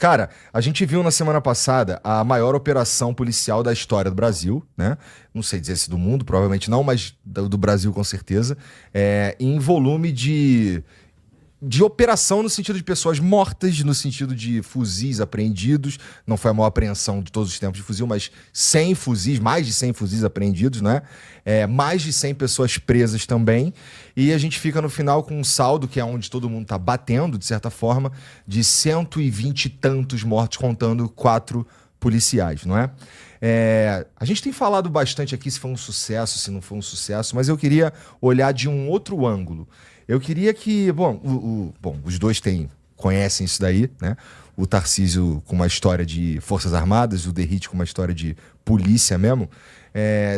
Cara, a gente viu na semana passada a maior operação policial da história do Brasil, né? Não sei dizer se do mundo, provavelmente não, mas do Brasil com certeza. Em volume de operação no sentido de pessoas mortas, no sentido de fuzis apreendidos. Não foi a maior apreensão de todos os tempos de fuzil, mas 100 fuzis, mais de 100 fuzis apreendidos, né? Mais de 100 pessoas presas também. E a gente fica no final com um saldo, que é onde todo mundo tá batendo, de certa forma, de 120 e tantos mortos, contando 4 policiais, não é? A gente tem falado bastante aqui se foi um sucesso, se não foi um sucesso, mas eu queria olhar de um outro ângulo. Eu queria que, os dois conhecem isso daí, né? O Tarcísio com uma história de Forças Armadas, o Derrite com uma história de polícia mesmo.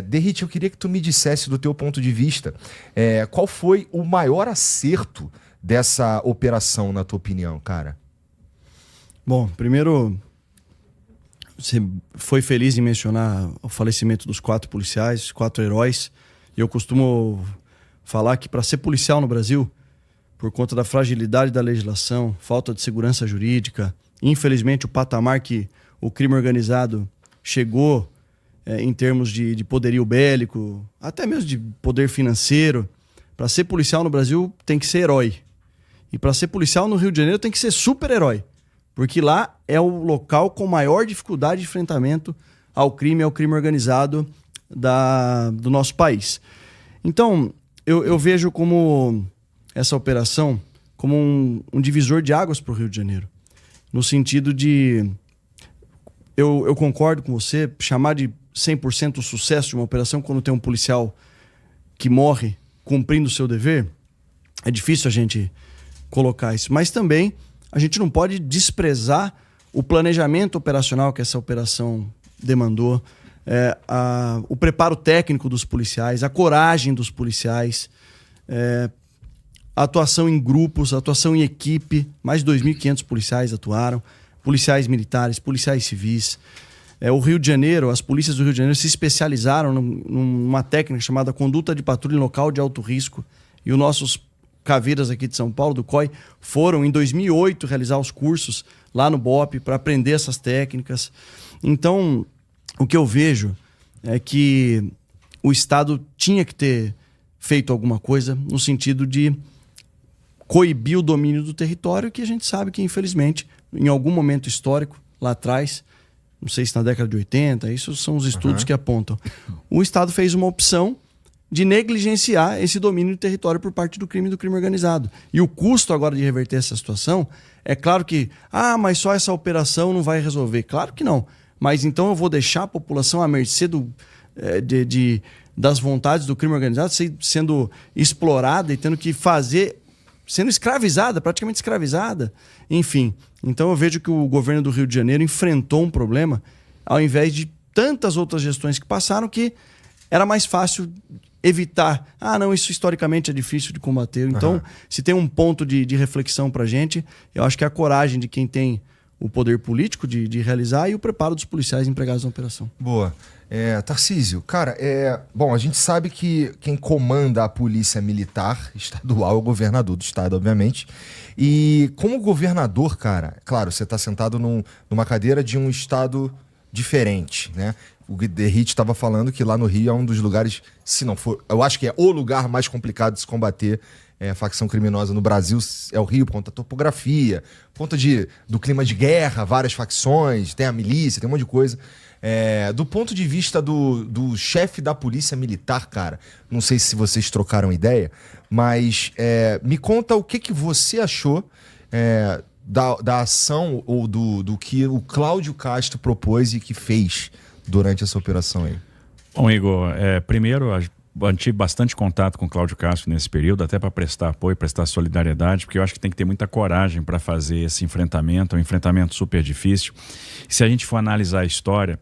Derrite, eu queria que tu me dissesse do teu ponto de vista, qual foi o maior acerto dessa operação, na tua opinião, cara? Bom, primeiro, você foi feliz em mencionar o falecimento dos 4 policiais, 4 heróis. E eu costumo falar que para ser policial no Brasil, por conta da fragilidade da legislação, falta de segurança jurídica, infelizmente o patamar que o crime organizado chegou em termos de poderio bélico, até mesmo de poder financeiro, para ser policial no Brasil tem que ser herói. E para ser policial no Rio de Janeiro tem que ser super-herói, porque lá é o local com maior dificuldade de enfrentamento ao crime organizado do nosso país. Então, eu vejo como essa operação como um divisor de águas para o Rio de Janeiro. No sentido de... Eu concordo com você, chamar de 100% o sucesso de uma operação quando tem um policial que morre cumprindo o seu dever, é difícil a gente colocar isso. Mas também a gente não pode desprezar o planejamento operacional que essa operação demandou, o preparo técnico dos policiais, a coragem dos policiais, a atuação em grupos, a atuação em equipe. Mais de 2.500 policiais atuaram, policiais militares, policiais civis. O Rio de Janeiro, as polícias do Rio de Janeiro se especializaram numa técnica chamada conduta de patrulha em local de alto risco. E os nossos caveiras aqui de São Paulo, do COI, foram em 2008 realizar os cursos lá no BOPE para aprender essas técnicas. Então, o que eu vejo é que o Estado tinha que ter feito alguma coisa no sentido de coibir o domínio do território, que a gente sabe que, infelizmente, em algum momento histórico, lá atrás, não sei se na década de 80, isso são os estudos que apontam, o Estado fez uma opção de negligenciar esse domínio do território por parte do crime organizado. E o custo agora de reverter essa situação, é claro que, mas só essa operação não vai resolver. Claro que não. Mas então eu vou deixar a população à mercê das vontades do crime organizado, sendo explorada e tendo que fazer, sendo escravizada, praticamente escravizada. Enfim, então eu vejo que o governo do Rio de Janeiro enfrentou um problema ao invés de tantas outras gestões que passaram, que era mais fácil evitar. Não, isso historicamente é difícil de combater. Então, se tem um ponto de reflexão pra gente, eu acho que é a coragem de quem tem o poder político de realizar e o preparo dos policiais empregados na operação. Boa. Tarcísio, cara, bom, a gente sabe que quem comanda a polícia militar estadual é o governador do estado, obviamente. E como governador, cara, claro, você está sentado numa cadeira de um estado diferente, né? O Derrite estava falando que lá no Rio é um dos lugares, se não for, eu acho que é o lugar mais complicado de se combater facção criminosa no Brasil, é o Rio, por conta da topografia, por conta do clima de guerra, várias facções, tem a milícia, tem um monte de coisa. Do ponto de vista do chefe da polícia militar, cara, não sei se vocês trocaram ideia, mas me conta o que você achou da ação ou do que o Cláudio Castro propôs e que fez durante essa operação aí. Bom, Igor, primeiro, mantive bastante contato com o Cláudio Castro nesse período, até para prestar apoio, prestar solidariedade, porque eu acho que tem que ter muita coragem para fazer esse enfrentamento, é um enfrentamento super difícil. Se a gente for analisar a história,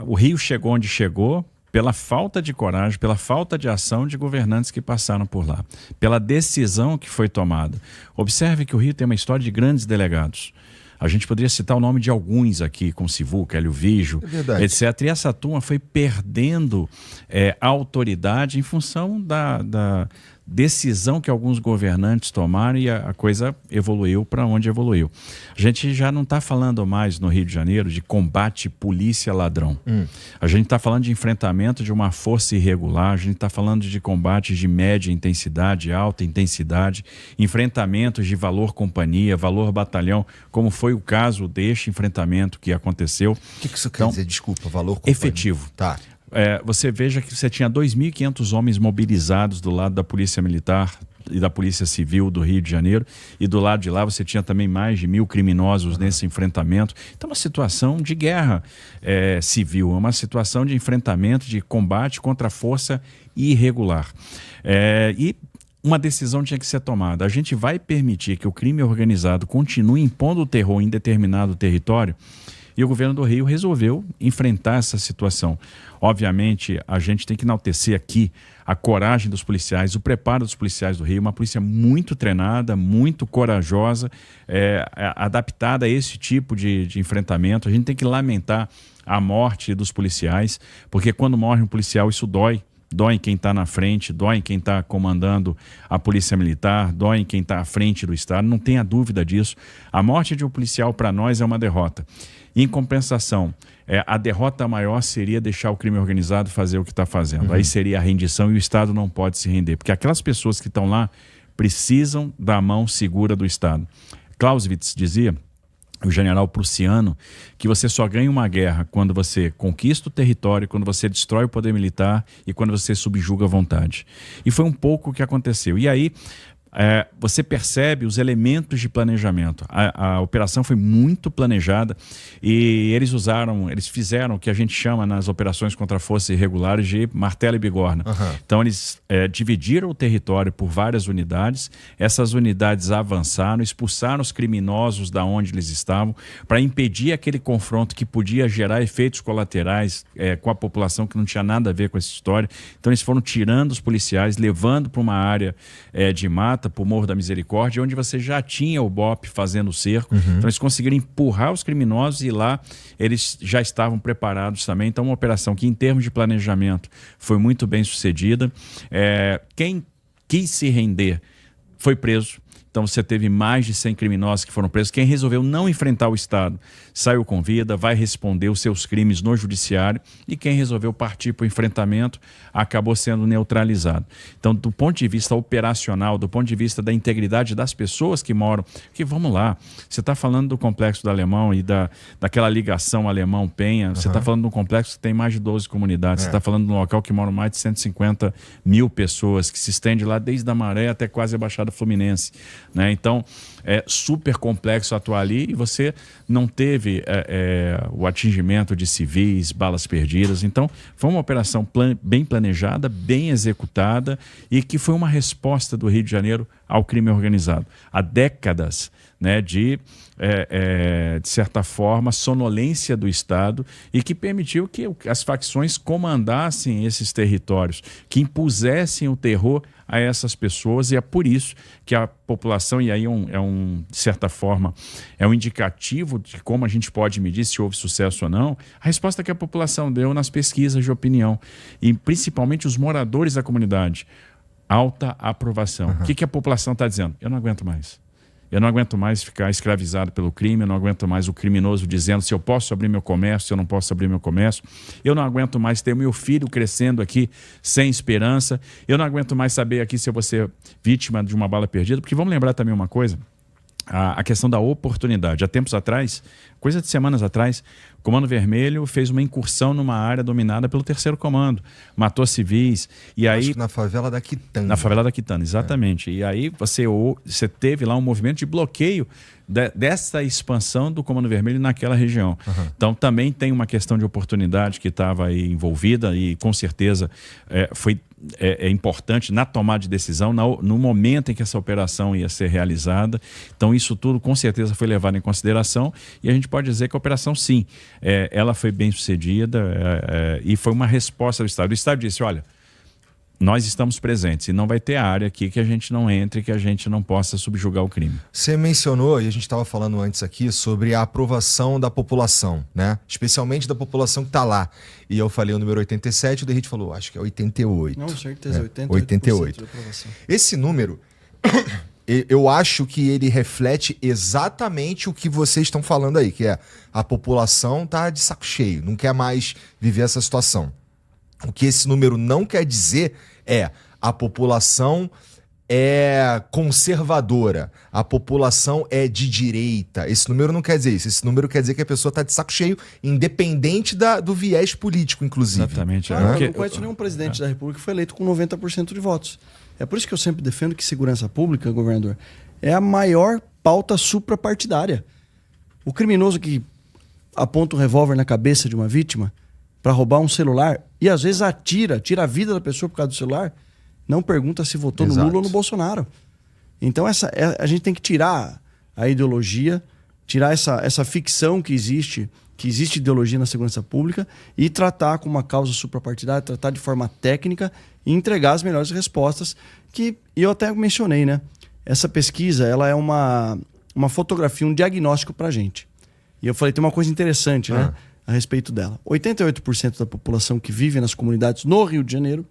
o Rio chegou onde chegou pela falta de coragem, pela falta de ação de governantes que passaram por lá, pela decisão que foi tomada. Observe que o Rio tem uma história de grandes delegados. A gente poderia citar o nome de alguns aqui, como Sivuca, Hélio Vigio, etc. E essa turma foi perdendo a autoridade em função decisão que alguns governantes tomaram e a coisa evoluiu para onde evoluiu. A gente já não está falando mais no Rio de Janeiro de combate polícia-ladrão. A gente está falando de enfrentamento de uma força irregular, a gente está falando de combates de média intensidade, alta intensidade, enfrentamentos de valor companhia, valor batalhão, como foi o caso deste enfrentamento que aconteceu. O que isso quer dizer? Desculpa, valor companhia. Efetivo. Tá. Você veja que você tinha 2.500 homens mobilizados do lado da Polícia Militar e da Polícia Civil do Rio de Janeiro, e do lado de lá você tinha também mais de 1.000 criminosos nesse enfrentamento. Então, uma situação de guerra civil, uma situação de enfrentamento, de combate contra a força irregular. E uma decisão tinha que ser tomada. A gente vai permitir que o crime organizado continue impondo o terror em determinado território? E o governo do Rio resolveu enfrentar essa situação. Obviamente, a gente tem que enaltecer aqui a coragem dos policiais, o preparo dos policiais do Rio, uma polícia muito treinada, muito corajosa, adaptada a esse tipo de enfrentamento. A gente tem que lamentar a morte dos policiais, porque quando morre um policial, isso dói. Dói em quem está na frente, dói em quem está comandando a Polícia Militar, dói em quem está à frente do Estado, não tenha dúvida disso. A morte de um policial para nós é uma derrota. Em compensação, a derrota maior seria deixar o crime organizado fazer o que está fazendo. Aí seria a rendição e o Estado não pode se render, porque aquelas pessoas que estão lá precisam da mão segura do Estado. Clausewitz dizia, o general prussiano, que você só ganha uma guerra quando você conquista o território, quando você destrói o poder militar e quando você subjuga a vontade. E foi um pouco o que aconteceu. E aí você percebe os elementos de planejamento. A operação foi muito planejada e eles fizeram o que a gente chama nas operações contra forças irregulares de martelo e bigorna. Então eles dividiram o território por várias unidades, essas unidades avançaram, expulsaram os criminosos da onde eles estavam para impedir aquele confronto que podia gerar efeitos colaterais com a população que não tinha nada a ver com essa história. Então eles foram tirando os policiais, levando para uma área de mata, para o Morro da Misericórdia, onde você já tinha o BOP fazendo o cerco. Então eles conseguiram empurrar os criminosos e lá eles já estavam preparados também. Então uma operação que em termos de planejamento foi muito bem sucedida. Quem quis se render foi preso. Então você teve mais de 100 criminosos que foram presos. Quem resolveu não enfrentar o Estado saiu com vida, vai responder os seus crimes no judiciário, e quem resolveu partir para o enfrentamento acabou sendo neutralizado. Então, do ponto de vista operacional, do ponto de vista da integridade das pessoas que moram, que vamos lá, você está falando do Complexo do Alemão e daquela ligação Alemão-Penha, você está falando de um complexo que tem mais de 12 comunidades, você está falando de um local que moram mais de 150 mil pessoas, que se estende lá desde a Maré até quase a Baixada Fluminense. Né? Então, é super complexo atuar ali e você não teve o atingimento de civis, balas perdidas. Então, foi uma operação bem planejada, bem executada e que foi uma resposta do Rio de Janeiro ao crime organizado. Há décadas, né, de certa forma, sonolência do Estado e que permitiu que as facções comandassem esses territórios, que impusessem o terror a essas pessoas, e é por isso que a população, e aí de certa forma, é um indicativo de como a gente pode medir se houve sucesso ou não, a resposta que a população deu nas pesquisas de opinião, e principalmente os moradores da comunidade, alta aprovação. O que a população está dizendo? Eu não aguento mais. Eu não aguento mais ficar escravizado pelo crime, eu não aguento mais o criminoso dizendo se eu posso abrir meu comércio, se eu não posso abrir meu comércio. Eu não aguento mais ter meu filho crescendo aqui sem esperança. Eu não aguento mais saber aqui se eu vou ser vítima de uma bala perdida. Porque vamos lembrar também uma coisa, a questão da oportunidade. Há tempos atrás, coisa de semanas atrás, o Comando Vermelho fez uma incursão numa área dominada pelo Terceiro Comando, matou civis, e aí... Acho que na favela da Quitanda. Na favela da Quitanda, exatamente. E aí você teve lá um movimento de bloqueio dessa expansão do Comando Vermelho naquela região. Então também tem uma questão de oportunidade que estava aí envolvida e com certeza foi importante na tomada de decisão, no momento em que essa operação ia ser realizada. Então isso tudo com certeza foi levado em consideração e a gente pode dizer que a operação sim, ela foi bem sucedida e foi uma resposta do Estado. O Estado disse, olha, nós estamos presentes e não vai ter área aqui que a gente não entre, que a gente não possa subjugar o crime. Você mencionou, e a gente estava falando antes aqui, sobre a aprovação da população, né? Especialmente da população que está lá. E eu falei o número 87, o Derrite falou, acho que é 88. Não, certeza, 88. de aprovação. Esse número, eu acho que ele reflete exatamente o que vocês estão falando aí, que é a população tá de saco cheio, não quer mais viver essa situação. O que esse número não quer dizer é a população é conservadora, a população é de direita. Esse número não quer dizer isso. Esse número quer dizer que a pessoa está de saco cheio, independente do viés político, inclusive. Exatamente. Eu não conheço nenhum presidente da República que foi eleito com 90% de votos. É por isso que eu sempre defendo que segurança pública, governador, é a maior pauta suprapartidária. O criminoso que aponta um revólver na cabeça de uma vítima para roubar um celular e às vezes tira a vida da pessoa por causa do celular, não pergunta se votou no Lula ou no Bolsonaro. Então a gente tem que tirar a ideologia, tirar essa ficção que existe ideologia na segurança pública e tratar com uma causa suprapartidária, tratar de forma técnica e entregar as melhores respostas que eu até mencionei, né? Essa pesquisa, ela é uma fotografia, um diagnóstico pra gente. E eu falei, tem uma coisa interessante, né? A respeito dela. 88% da população que vive nas comunidades no Rio de Janeiro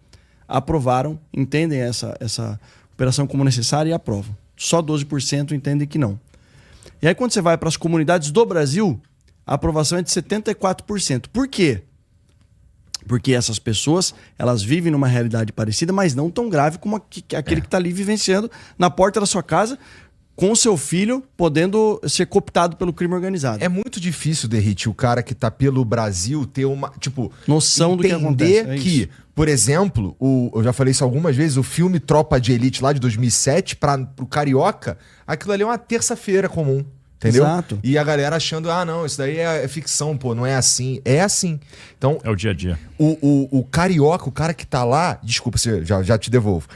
aprovaram, entendem essa operação como necessária e aprovam. Só 12% entendem que não. E aí quando você vai para as comunidades do Brasil, a aprovação é de 74%. Por quê? Porque essas pessoas, elas vivem numa realidade parecida, mas não tão grave como aquele que está ali vivenciando na porta da sua casa, com seu filho podendo ser cooptado pelo crime organizado. É muito difícil, Derrite, o cara que tá pelo Brasil ter uma, noção do que acontece. Entender que, por exemplo, eu já falei isso algumas vezes, o filme Tropa de Elite lá de 2007, pro carioca, aquilo ali é uma terça-feira comum. Entendeu? Exato. E a galera achando, não, isso daí é ficção, pô, não é assim. É assim. Então, é o dia a dia. O carioca, o cara que tá lá, desculpa, já te devolvo.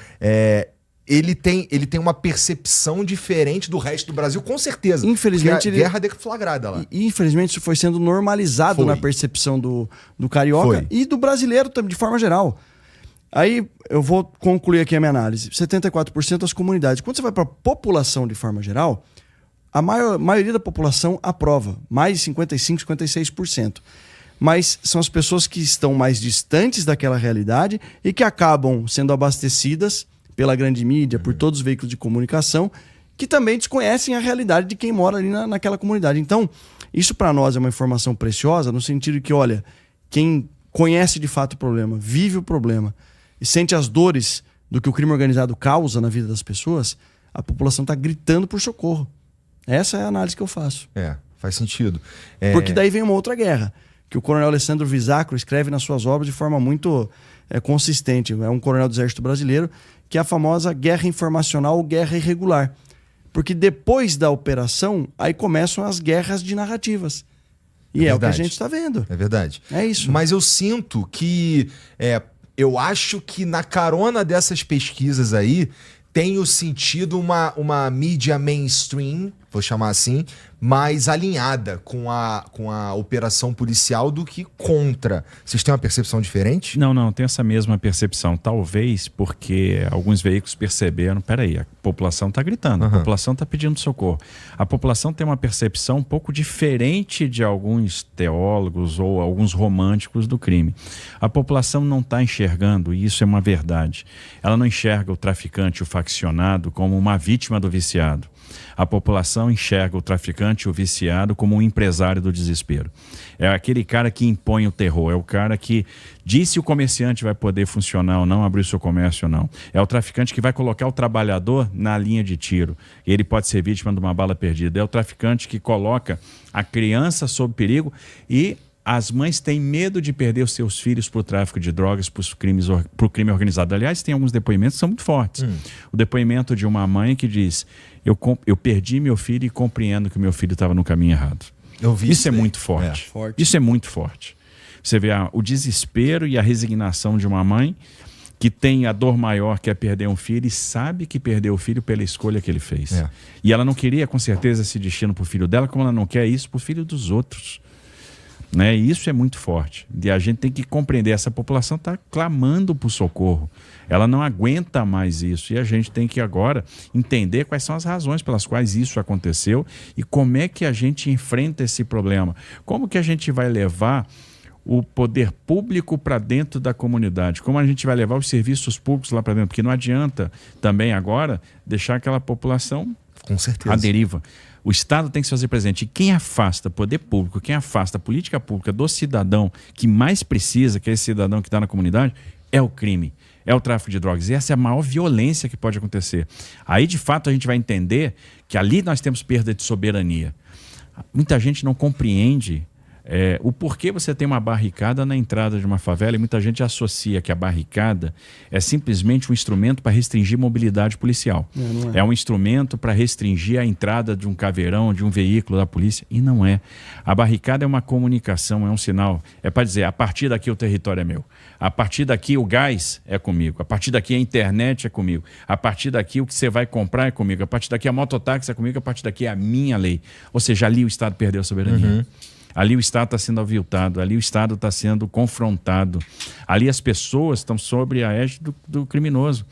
Ele tem uma percepção diferente do resto do Brasil, com certeza. Infelizmente, guerra deflagrada lá. E infelizmente isso foi sendo normalizado na percepção do carioca e do brasileiro também, de forma geral. Aí eu vou concluir aqui a minha análise. 74% das comunidades. Quando você vai para a população de forma geral, a maioria da população aprova, mais de 55%, 56%. Mas são as pessoas que estão mais distantes daquela realidade e que acabam sendo abastecidas pela grande mídia, por todos os veículos de comunicação, que também desconhecem a realidade de quem mora ali naquela comunidade. Então, isso para nós é uma informação preciosa, no sentido que, olha, quem conhece de fato o problema, vive o problema e sente as dores do que o crime organizado causa na vida das pessoas, a população está gritando por socorro. Essa é a análise que eu faço. Faz sentido. Porque daí vem uma outra guerra, que o coronel Alessandro Visacro escreve nas suas obras de forma muito consistente. É um coronel do Exército Brasileiro, que é a famosa guerra informacional ou guerra irregular. Porque depois da operação, aí começam as guerras de narrativas. E é o que a gente está vendo. É verdade. É isso. Mas eu sinto que... eu acho que na carona dessas pesquisas aí, tenho sentido uma mídia mainstream, vou chamar assim, mais alinhada com a operação policial do que contra. Vocês têm uma percepção diferente? Não, tem essa mesma percepção. Talvez porque alguns veículos perceberam, peraí, a população está gritando, a população está pedindo socorro. A população tem uma percepção um pouco diferente de alguns teólogos ou alguns românticos do crime. A população não está enxergando, e isso é uma verdade, ela não enxerga o traficante, o faccionado, como uma vítima do viciado. A população enxerga o traficante, o viciado, como um empresário do desespero. É aquele cara que impõe o terror, é o cara que diz se o comerciante vai poder funcionar ou não, abrir o seu comércio ou não. É o traficante que vai colocar o trabalhador na linha de tiro. Ele pode ser vítima de uma bala perdida. É o traficante que coloca a criança sob perigo e as mães têm medo de perder os seus filhos para o tráfico de drogas, para o crime organizado. Aliás, tem alguns depoimentos que são muito fortes. O depoimento de uma mãe que diz: eu perdi meu filho e compreendo que meu filho estava no caminho errado. Isso é muito forte. Isso é muito forte. Você vê o desespero e a resignação de uma mãe que tem a dor maior, que é perder um filho, e sabe que perdeu o filho pela escolha que ele fez. E ela não queria, com certeza, esse destino para o filho dela, como ela não quer isso para o filho dos outros. né? E isso é muito forte. E a gente tem que compreender, essa população está clamando por socorro. Ela não aguenta mais isso. E a gente tem que agora entender quais são as razões pelas quais isso aconteceu e como é que a gente enfrenta esse problema. Como que a gente vai levar o poder público para dentro da comunidade? Como a gente vai levar os serviços públicos lá para dentro? Porque não adianta também agora deixar aquela população Com certeza. à deriva. O Estado tem que se fazer presente. E quem afasta poder público, quem afasta a política pública do cidadão que mais precisa, que é esse cidadão que está na comunidade, é o crime, é o tráfico de drogas. E essa é a maior violência que pode acontecer. Aí, de fato, a gente vai entender que ali nós temos perda de soberania. Muita gente não compreende o porquê você tem uma barricada na entrada de uma favela, e muita gente associa que a barricada é simplesmente um instrumento para restringir mobilidade policial. Não é. É um instrumento para restringir a entrada de um caveirão, de um veículo da polícia, e não é. A barricada é uma comunicação, é um sinal, é para dizer, a partir daqui o território é meu, a partir daqui o gás é comigo, a partir daqui a internet é comigo, a partir daqui o que você vai comprar é comigo, a partir daqui a mototáxi é comigo, a partir daqui é a minha lei. Ou seja, ali o Estado perdeu a soberania. Uhum. Ali o Estado está sendo aviltado, ali o Estado está sendo confrontado, ali as pessoas estão sob a égide do criminoso.